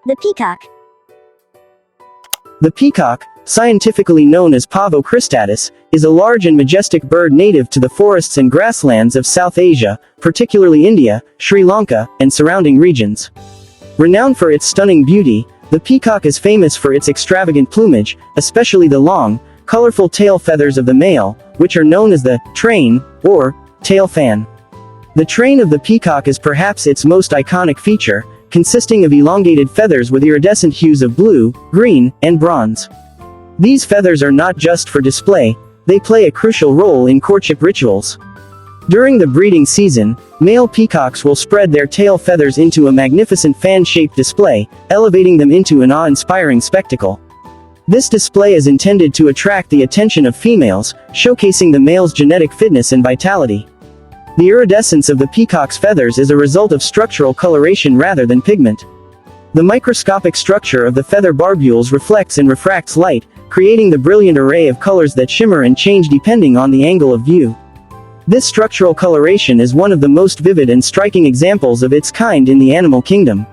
The peacock. The peacock, scientifically known as Pavo cristatus, is a large and majestic bird native to the forests and grasslands of South Asia, particularly India, Sri Lanka, and surrounding regions. Renowned for its stunning beauty, the peacock is famous for its extravagant plumage, especially the long, colorful tail feathers of the male, which are known as the train, or tail fan. The train of the peacock is perhaps its most iconic feature, consisting of elongated feathers with iridescent hues of blue, green, and bronze. These feathers are not just for display, they play a crucial role in courtship rituals. During the breeding season, male peacocks will spread their tail feathers into a magnificent fan-shaped display, elevating them into an awe-inspiring spectacle. This display is intended to attract the attention of females, showcasing the male's genetic fitness and vitality. The iridescence of the peacock's feathers is a result of structural coloration rather than pigment. The microscopic structure of the feather barbules reflects and refracts light, creating the brilliant array of colors that shimmer and change depending on the angle of view. This structural coloration is one of the most vivid and striking examples of its kind in the animal kingdom.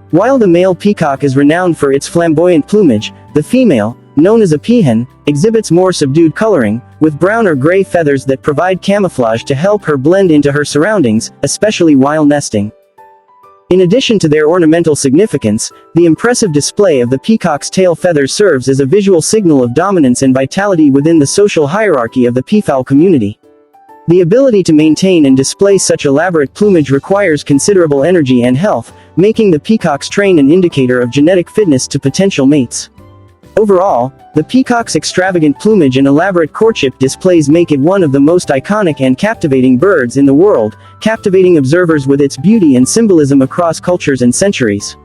While the male peacock is renowned for its flamboyant plumage, the female, known as a peahen, exhibits more subdued coloring, with brown or gray feathers that provide camouflage to help her blend into her surroundings, especially while nesting. In addition to their ornamental significance, the impressive display of the peacock's tail feathers serves as a visual signal of dominance and vitality within the social hierarchy of the peafowl community. The ability to maintain and display such elaborate plumage requires considerable energy and health, making the peacock's train an indicator of genetic fitness to potential mates. Overall, the peacock's extravagant plumage and elaborate courtship displays make it one of the most iconic and captivating birds in the world, captivating observers with its beauty and symbolism across cultures and centuries.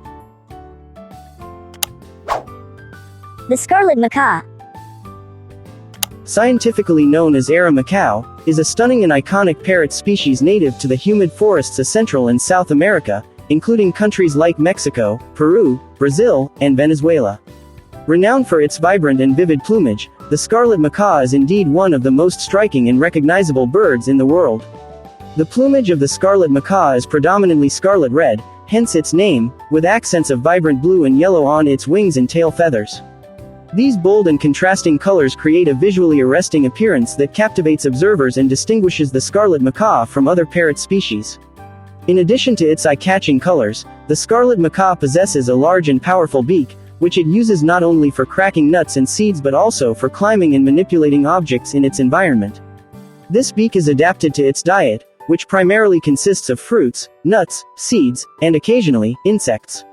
The scarlet macaw. Scientifically known as Ara macaw, is a stunning and iconic parrot species native to the humid forests of Central and South America, including countries like Mexico, Peru, Brazil, and Venezuela. Renowned for its vibrant and vivid plumage, the scarlet macaw is indeed one of the most striking and recognizable birds in the world. The plumage of the scarlet macaw is predominantly scarlet red, hence its name, with accents of vibrant blue and yellow on its wings and tail feathers. These bold and contrasting colors create a visually arresting appearance that captivates observers and distinguishes the scarlet macaw from other parrot species. In addition to its eye-catching colors, the scarlet macaw possesses a large and powerful beak, which it uses not only for cracking nuts and seeds but also for climbing and manipulating objects in its environment. This beak is adapted to its diet, which primarily consists of fruits, nuts, seeds, and occasionally, insects.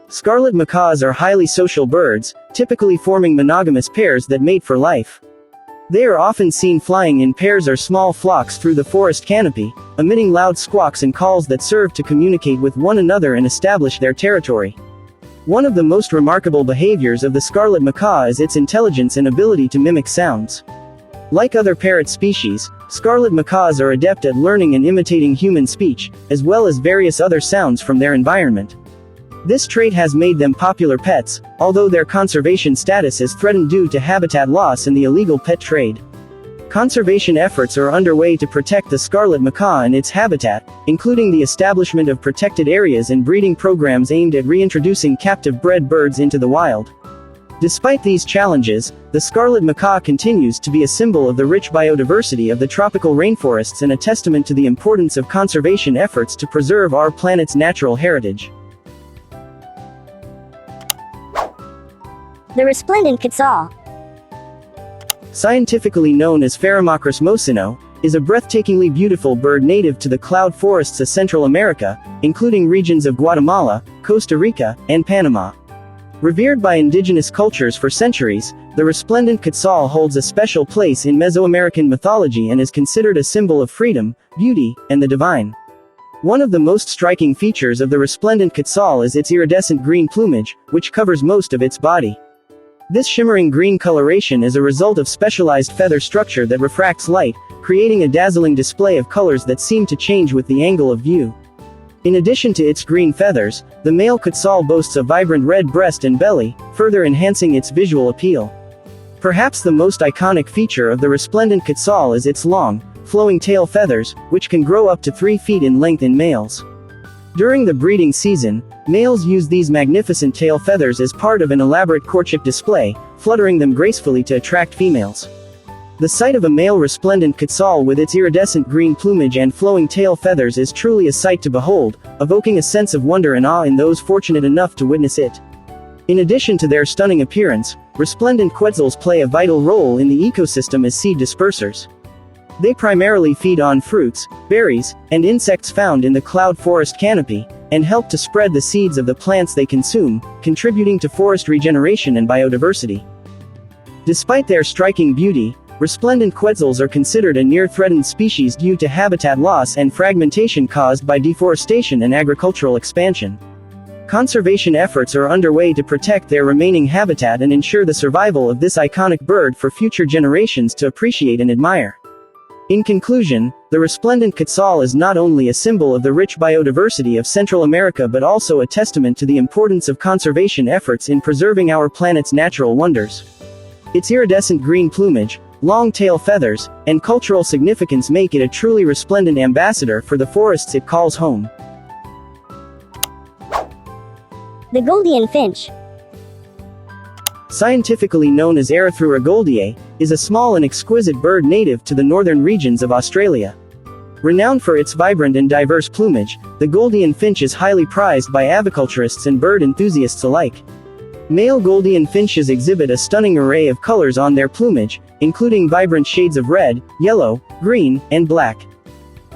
Scarlet macaws are highly social birds, typically forming monogamous pairs that mate for life. They are often seen flying in pairs or small flocks through the forest canopy, emitting loud squawks and calls that serve to communicate with one another and establish their territory. One of the most remarkable behaviors of the scarlet macaw is its intelligence and ability to mimic sounds. Like other parrot species, scarlet macaws are adept at learning and imitating human speech, as well as various other sounds from their environment. This trait has made them popular pets, although their conservation status is threatened due to habitat loss and the illegal pet trade. Conservation efforts are underway to protect the scarlet macaw and its habitat, including the establishment of protected areas and breeding programs aimed at reintroducing captive bred birds into the wild. Despite these challenges, the scarlet macaw continues to be a symbol of the rich biodiversity of the tropical rainforests and a testament to the importance of conservation efforts to preserve our planet's natural heritage. The resplendent quetzal. Scientifically known as Pharamacris mocino, is a breathtakingly beautiful bird native to the cloud forests of Central America, including regions of Guatemala, Costa Rica, and Panama. Revered by indigenous cultures for centuries, the resplendent quetzal holds a special place in Mesoamerican mythology and is considered a symbol of freedom, beauty, and the divine. One of the most striking features of the resplendent quetzal is its iridescent green plumage, which covers most of its body. This shimmering green coloration is a result of specialized feather structure that refracts light, creating a dazzling display of colors that seem to change with the angle of view. In addition to its green feathers, the male quetzal boasts a vibrant red breast and belly, further enhancing its visual appeal. Perhaps the most iconic feature of the resplendent quetzal is its long, flowing tail feathers, which can grow up to 3 feet in length in males. During the breeding season, males use these magnificent tail feathers as part of an elaborate courtship display, fluttering them gracefully to attract females. The sight of a male resplendent quetzal with its iridescent green plumage and flowing tail feathers is truly a sight to behold, evoking a sense of wonder and awe in those fortunate enough to witness it. In addition to their stunning appearance, resplendent quetzals play a vital role in the ecosystem as seed dispersers. They primarily feed on fruits, berries, and insects found in the cloud forest canopy, and help to spread the seeds of the plants they consume, contributing to forest regeneration and biodiversity. Despite their striking beauty, resplendent quetzals are considered a near-threatened species due to habitat loss and fragmentation caused by deforestation and agricultural expansion. Conservation efforts are underway to protect their remaining habitat and ensure the survival of this iconic bird for future generations to appreciate and admire. In conclusion, the resplendent quetzal is not only a symbol of the rich biodiversity of Central America but also a testament to the importance of conservation efforts in preserving our planet's natural wonders. Its iridescent green plumage, long tail feathers, and cultural significance make it a truly resplendent ambassador for the forests it calls home. The gouldian finch. Scientifically known as Erythrura gouldiae, is a small and exquisite bird native to the northern regions of Australia. Renowned for its vibrant and diverse plumage, the gouldian finch is highly prized by aviculturists and bird enthusiasts alike. Male gouldian finches exhibit a stunning array of colors on their plumage, including vibrant shades of red, yellow, green, and black.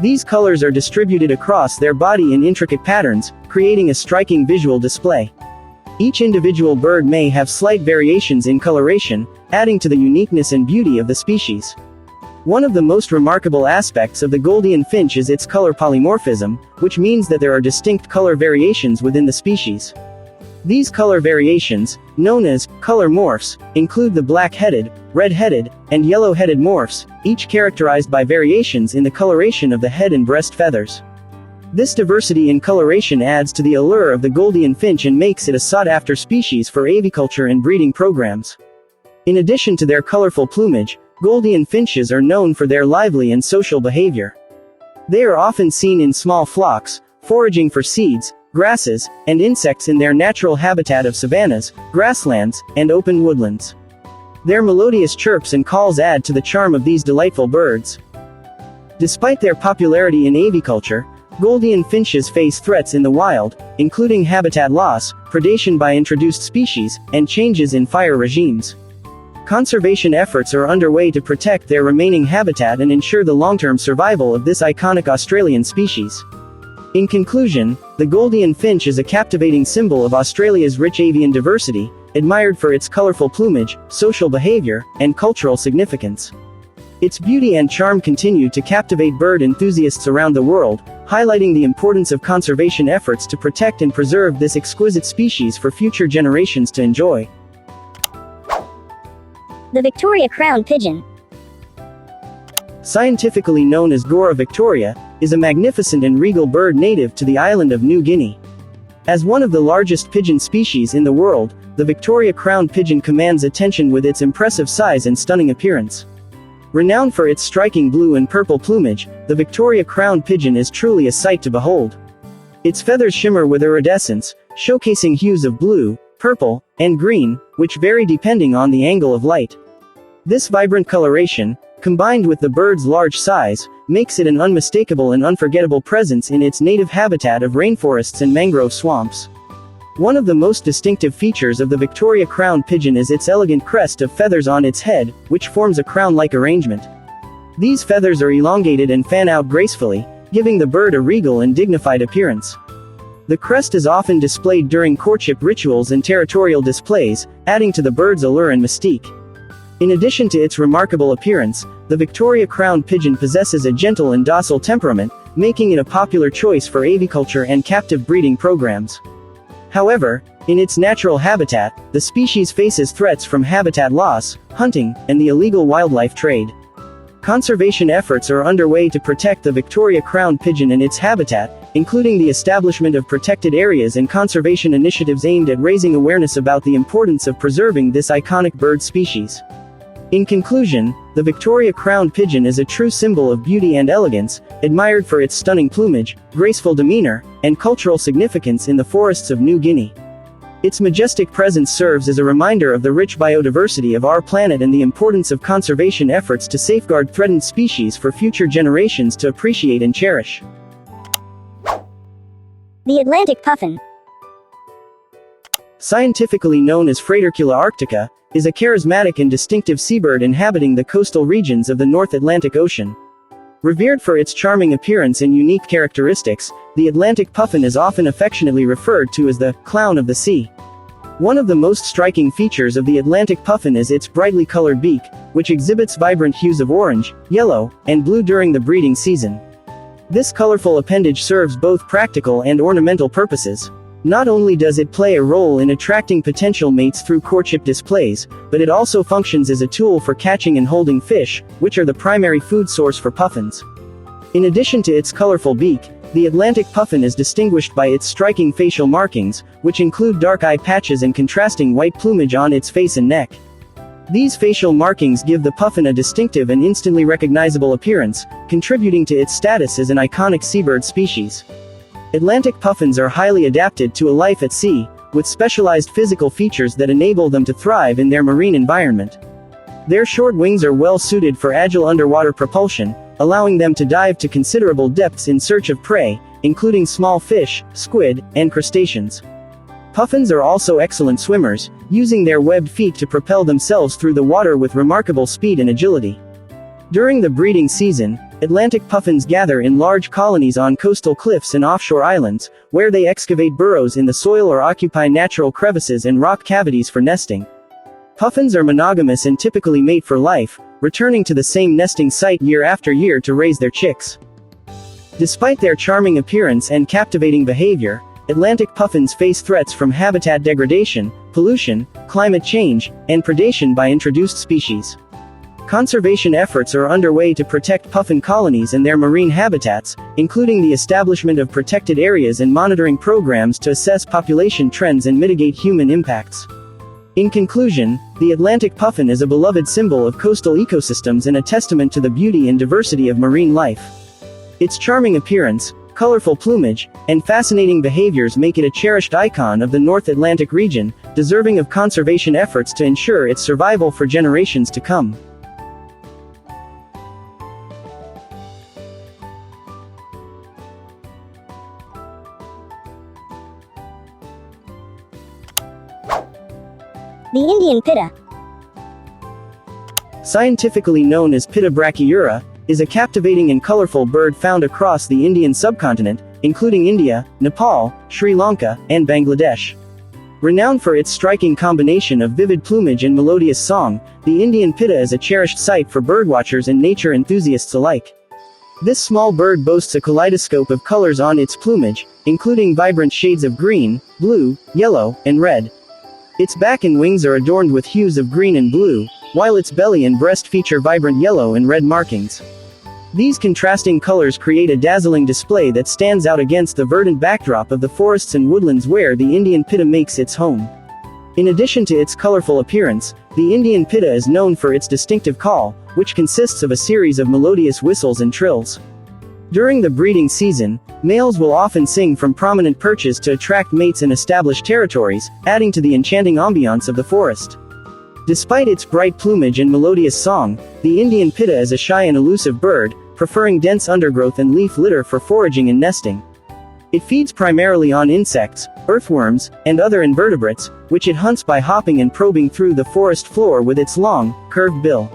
These colors are distributed across their body in intricate patterns, creating a striking visual display. Each individual bird may have slight variations in coloration, adding to the uniqueness and beauty of the species. One of the most remarkable aspects of the gouldian finch is its color polymorphism, which means that there are distinct color variations within the species. These color variations, known as color morphs, include the black-headed, red-headed, and yellow-headed morphs, each characterized by variations in the coloration of the head and breast feathers. This diversity in coloration adds to the allure of the gouldian finch and makes it a sought-after species for aviculture and breeding programs. In addition to their colorful plumage, gouldian finches are known for their lively and social behavior. They are often seen in small flocks, foraging for seeds, grasses, and insects in their natural habitat of savannas, grasslands, and open woodlands. Their melodious chirps and calls add to the charm of these delightful birds. Despite their popularity in aviculture, gouldian finches face threats in the wild, including habitat loss, predation by introduced species, and changes in fire regimes. Conservation efforts are underway to protect their remaining habitat and ensure the long-term survival of this iconic Australian species. In conclusion, the gouldian finch is a captivating symbol of Australia's rich avian diversity, admired for its colorful plumage, social behavior, and cultural significance. Its beauty and charm continue to captivate bird enthusiasts around the world, highlighting the importance of conservation efforts to protect and preserve this exquisite species for future generations to enjoy. The Victoria crowned pigeon. Scientifically known as Gora victoria, is a magnificent and regal bird native to the island of New Guinea. As one of the largest pigeon species in the world, the Victoria crowned pigeon commands attention with its impressive size and stunning appearance. Renowned for its striking blue and purple plumage, the Victoria crowned pigeon is truly a sight to behold. Its feathers shimmer with iridescence, showcasing hues of blue, purple, and green, which vary depending on the angle of light. This vibrant coloration, combined with the bird's large size, makes it an unmistakable and unforgettable presence in its native habitat of rainforests and mangrove swamps. One of the most distinctive features of the Victoria crowned pigeon is its elegant crest of feathers on its head, which forms a crown-like arrangement. These feathers are elongated and fan out gracefully, giving the bird a regal and dignified appearance. The crest is often displayed during courtship rituals and territorial displays, adding to the bird's allure and mystique. In addition to its remarkable appearance, the Victoria crowned pigeon possesses a gentle and docile temperament, making it a popular choice for aviculture and captive breeding programs. However, in its natural habitat, the species faces threats from habitat loss, hunting, and the illegal wildlife trade. Conservation efforts are underway to protect the Victoria crowned pigeon and its habitat, including the establishment of protected areas and conservation initiatives aimed at raising awareness about the importance of preserving this iconic bird species. In conclusion, the Victoria crowned pigeon is a true symbol of beauty and elegance, admired for its stunning plumage, graceful demeanor, and cultural significance in the forests of New Guinea. Its majestic presence serves as a reminder of the rich biodiversity of our planet and the importance of conservation efforts to safeguard threatened species for future generations to appreciate and cherish. The Atlantic puffin. Scientifically known as Fratercula arctica, is a charismatic and distinctive seabird inhabiting the coastal regions of the North Atlantic Ocean. Revered for its charming appearance and unique characteristics, the Atlantic puffin is often affectionately referred to as the clown of the sea. One of the most striking features of the Atlantic puffin is its brightly colored beak, which exhibits vibrant hues of orange, yellow, and blue during the breeding season. This colorful appendage serves both practical and ornamental purposes. Not only does it play a role in attracting potential mates through courtship displays, but it also functions as a tool for catching and holding fish, which are the primary food source for puffins. In addition to its colorful beak, the Atlantic puffin is distinguished by its striking facial markings, which include dark eye patches and contrasting white plumage on its face and neck. These facial markings give the puffin a distinctive and instantly recognizable appearance, contributing to its status as an iconic seabird species. Atlantic puffins are highly adapted to a life at sea, with specialized physical features that enable them to thrive in their marine environment. Their short wings are well suited for agile underwater propulsion, allowing them to dive to considerable depths in search of prey, including small fish, squid, and crustaceans. Puffins are also excellent swimmers, using their webbed feet to propel themselves through the water with remarkable speed and agility. During the breeding season, Atlantic puffins gather in large colonies on coastal cliffs and offshore islands, where they excavate burrows in the soil or occupy natural crevices and rock cavities for nesting. Puffins are monogamous and typically mate for life, returning to the same nesting site year after year to raise their chicks. Despite their charming appearance and captivating behavior, Atlantic puffins face threats from habitat degradation, pollution, climate change, and predation by introduced species. Conservation efforts are underway to protect puffin colonies and their marine habitats, including the establishment of protected areas and monitoring programs to assess population trends and mitigate human impacts. In conclusion, the Atlantic puffin is a beloved symbol of coastal ecosystems and a testament to the beauty and diversity of marine life. Its charming appearance, colorful plumage, and fascinating behaviors make it a cherished icon of the North Atlantic region, deserving of conservation efforts to ensure its survival for generations to come. The Indian pitta. Scientifically known as Pitta brachyura, is a captivating and colorful bird found across the Indian subcontinent, including India, Nepal, Sri Lanka, and Bangladesh. Renowned for its striking combination of vivid plumage and melodious song, the Indian pitta is a cherished sight for birdwatchers and nature enthusiasts alike. This small bird boasts a kaleidoscope of colors on its plumage, including vibrant shades of green, blue, yellow, and red. Its back and wings are adorned with hues of green and blue, while its belly and breast feature vibrant yellow and red markings. These contrasting colors create a dazzling display that stands out against the verdant backdrop of the forests and woodlands where the Indian pitta makes its home. In addition to its colorful appearance, the Indian pitta is known for its distinctive call, which consists of a series of melodious whistles and trills. During the breeding season, males will often sing from prominent perches to attract mates in established territories, adding to the enchanting ambiance of the forest. Despite its bright plumage and melodious song, the Indian pitta is a shy and elusive bird, preferring dense undergrowth and leaf litter for foraging and nesting. It feeds primarily on insects, earthworms, and other invertebrates, which it hunts by hopping and probing through the forest floor with its long, curved bill.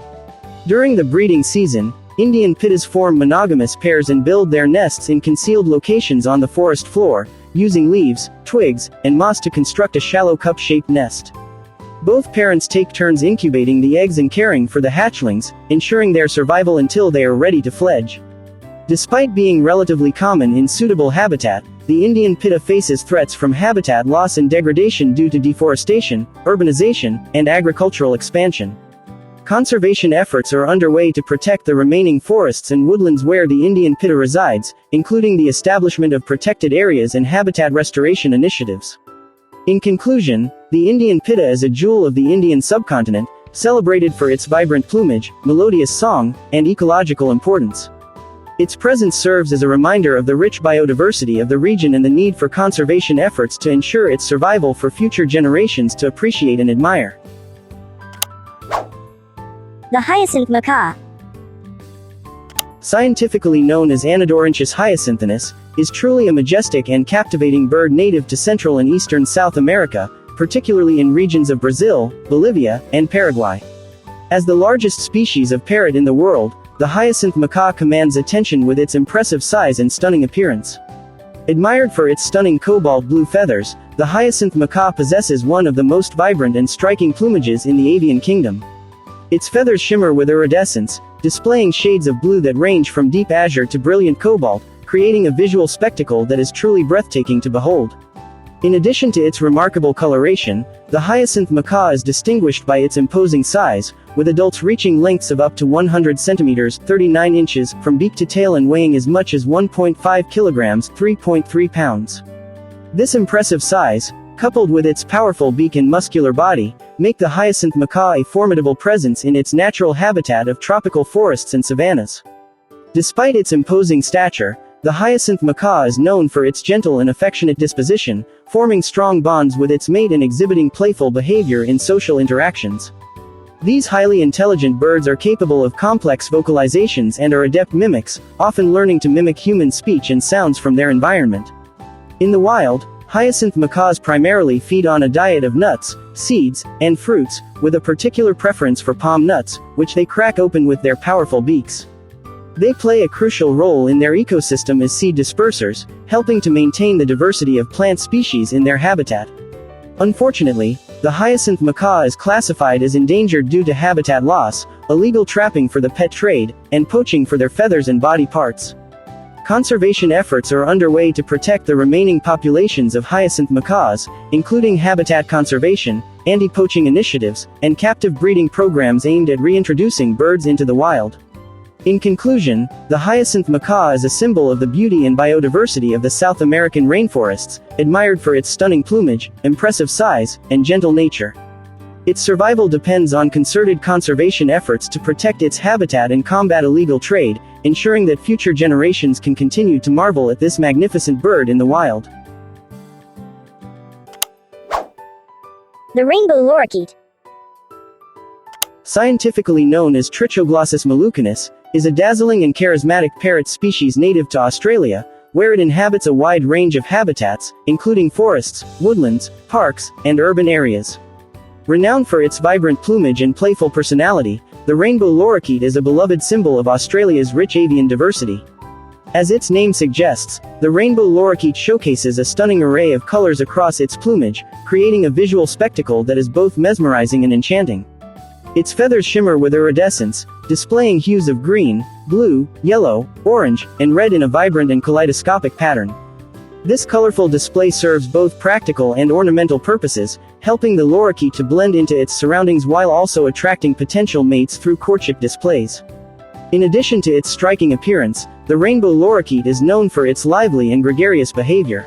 During the breeding season, Indian pittas form monogamous pairs and build their nests in concealed locations on the forest floor, using leaves, twigs, and moss to construct a shallow cup-shaped nest. Both parents take turns incubating the eggs and caring for the hatchlings, ensuring their survival until they are ready to fledge. Despite being relatively common in suitable habitat, the Indian pitta faces threats from habitat loss and degradation due to deforestation, urbanization, and agricultural expansion. Conservation efforts are underway to protect the remaining forests and woodlands where the Indian pitta resides, including the establishment of protected areas and habitat restoration initiatives. In conclusion, the Indian pitta is a jewel of the Indian subcontinent, celebrated for its vibrant plumage, melodious song, and ecological importance. Its presence serves as a reminder of the rich biodiversity of the region and the need for conservation efforts to ensure its survival for future generations to appreciate and admire. The hyacinth macaw. Scientifically known as Anadorinchus hyacinthus, is truly a majestic and captivating bird native to Central and Eastern South America, particularly in regions of Brazil, Bolivia, and Paraguay. As the largest species of parrot in the world, the hyacinth macaw commands attention with its impressive size and stunning appearance. Admired for its stunning cobalt blue feathers, the hyacinth macaw possesses one of the most vibrant and striking plumages in the avian kingdom. Its feathers shimmer with iridescence, displaying shades of blue that range from deep azure to brilliant cobalt, creating a visual spectacle that is truly breathtaking to behold. In addition to its remarkable coloration, the hyacinth macaw is distinguished by its imposing size, with adults reaching lengths of up to 100 centimeters, 39 inches, from beak to tail and weighing as much as 1.5 kilograms, 3.3 pounds. This impressive size, coupled with its powerful beak and muscular body, make the hyacinth macaw a formidable presence in its natural habitat of tropical forests and savannas. Despite its imposing stature, the hyacinth macaw is known for its gentle and affectionate disposition, forming strong bonds with its mate and exhibiting playful behavior in social interactions. These highly intelligent birds are capable of complex vocalizations and are adept mimics, often learning to mimic human speech and sounds from their environment. In the wild, hyacinth macaws primarily feed on a diet of nuts, seeds, and fruits, with a particular preference for palm nuts, which they crack open with their powerful beaks. They play a crucial role in their ecosystem as seed dispersers, helping to maintain the diversity of plant species in their habitat. Unfortunately, the hyacinth macaw is classified as endangered due to habitat loss, illegal trapping for the pet trade, and poaching for their feathers and body parts. Conservation efforts are underway to protect the remaining populations of hyacinth macaws, including habitat conservation, anti-poaching initiatives, and captive breeding programs aimed at reintroducing birds into the wild. In conclusion, the hyacinth macaw is a symbol of the beauty and biodiversity of the South American rainforests, admired for its stunning plumage, impressive size, and gentle nature. Its survival depends on concerted conservation efforts to protect its habitat and combat illegal trade, ensuring that future generations can continue to marvel at this magnificent bird in the wild. The rainbow lorikeet. Scientifically known as Trichoglossus melucanus, is a dazzling and charismatic parrot species native to Australia, where it inhabits a wide range of habitats, including forests, woodlands, parks, and urban areas. Renowned for its vibrant plumage and playful personality, the rainbow lorikeet is a beloved symbol of Australia's rich avian diversity. As its name suggests, the rainbow lorikeet showcases a stunning array of colors across its plumage, creating a visual spectacle that is both mesmerizing and enchanting. Its feathers shimmer with iridescence, displaying hues of green, blue, yellow, orange, and red in a vibrant and kaleidoscopic pattern. This colorful display serves both practical and ornamental purposes, helping the lorikeet to blend into its surroundings while also attracting potential mates through courtship displays. In addition to its striking appearance, the rainbow lorikeet is known for its lively and gregarious behavior.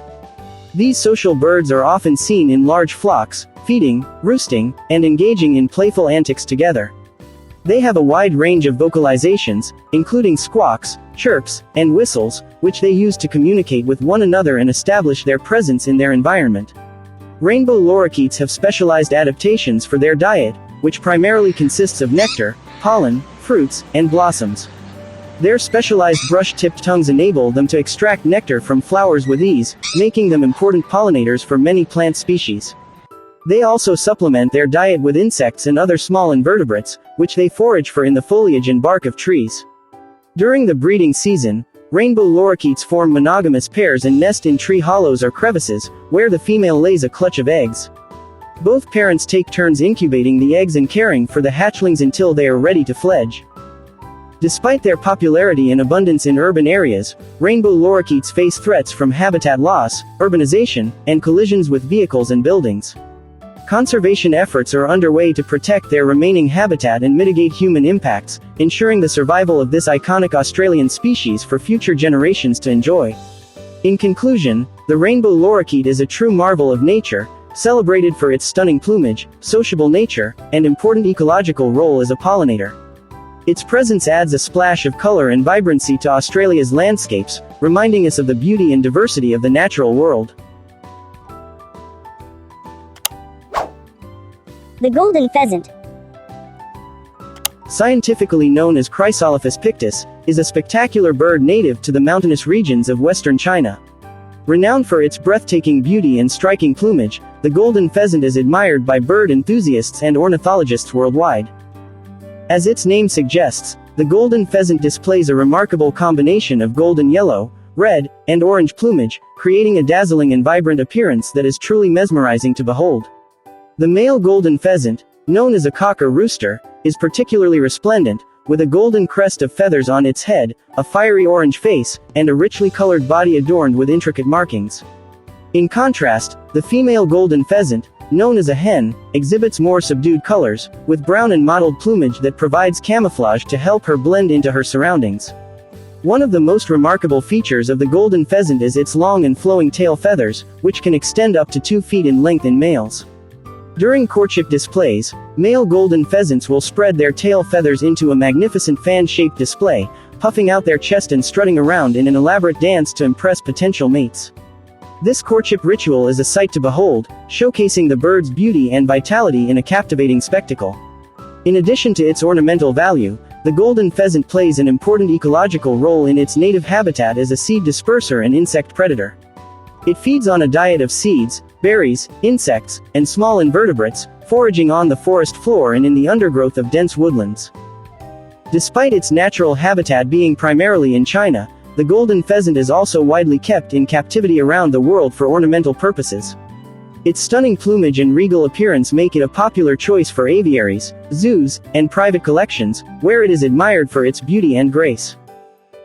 These social birds are often seen in large flocks, feeding, roosting, and engaging in playful antics together. They have a wide range of vocalizations, including squawks, chirps, and whistles, which they use to communicate with one another and establish their presence in their environment. Rainbow lorikeets have specialized adaptations for their diet, which primarily consists of nectar, pollen, fruits, and blossoms. Their specialized brush-tipped tongues enable them to extract nectar from flowers with ease, making them important pollinators for many plant species. They also supplement their diet with insects and other small invertebrates, which they forage for in the foliage and bark of trees. During the breeding season, rainbow lorikeets form monogamous pairs and nest in tree hollows or crevices, where the female lays a clutch of eggs. Both parents take turns incubating the eggs and caring for the hatchlings until they are ready to fledge. Despite their popularity and abundance in urban areas, rainbow lorikeets face threats from habitat loss, urbanization, and collisions with vehicles and buildings. Conservation efforts are underway to protect their remaining habitat and mitigate human impacts, ensuring the survival of this iconic Australian species for future generations to enjoy. In conclusion, the rainbow lorikeet is a true marvel of nature, celebrated for its stunning plumage, sociable nature, and important ecological role as a pollinator. Its presence adds a splash of color and vibrancy to Australia's landscapes, reminding us of the beauty and diversity of the natural world. The golden pheasant. Scientifically known as Chrysolophus pictus, is a spectacular bird native to the mountainous regions of western China. Renowned for its breathtaking beauty and striking plumage, the golden pheasant is admired by bird enthusiasts and ornithologists worldwide. As its name suggests, the golden pheasant displays a remarkable combination of golden yellow, red, and orange plumage, creating a dazzling and vibrant appearance that is truly mesmerizing to behold. The male golden pheasant, known as a cock or rooster, is particularly resplendent, with a golden crest of feathers on its head, a fiery orange face, and a richly colored body adorned with intricate markings. In contrast, the female golden pheasant, known as a hen, exhibits more subdued colors, with brown and mottled plumage that provides camouflage to help her blend into her surroundings. One of the most remarkable features of the golden pheasant is its long and flowing tail feathers, which can extend up to 2 feet in length in males. During courtship displays, male golden pheasants will spread their tail feathers into a magnificent fan-shaped display, puffing out their chest and strutting around in an elaborate dance to impress potential mates. This courtship ritual is a sight to behold, showcasing the bird's beauty and vitality in a captivating spectacle. In addition to its ornamental value, the golden pheasant plays an important ecological role in its native habitat as a seed disperser and insect predator. It feeds on a diet of seeds, berries, insects, and small invertebrates, foraging on the forest floor and in the undergrowth of dense woodlands. Despite its natural habitat being primarily in China, the golden pheasant is also widely kept in captivity around the world for ornamental purposes. Its stunning plumage and regal appearance make it a popular choice for aviaries, zoos, and private collections, where it is admired for its beauty and grace.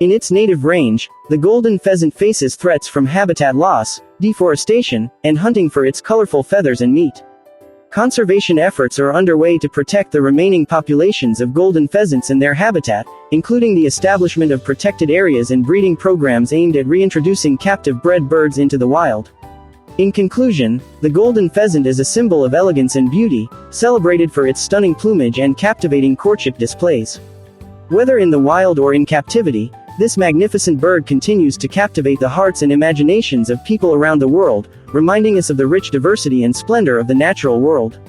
In its native range, the golden pheasant faces threats from habitat loss, deforestation, and hunting for its colorful feathers and meat. Conservation efforts are underway to protect the remaining populations of golden pheasants and their habitat, including the establishment of protected areas and breeding programs aimed at reintroducing captive bred birds into the wild. In conclusion, the golden pheasant is a symbol of elegance and beauty, celebrated for its stunning plumage and captivating courtship displays. Whether in the wild or in captivity, this magnificent bird continues to captivate the hearts and imaginations of people around the world, reminding us of the rich diversity and splendor of the natural world.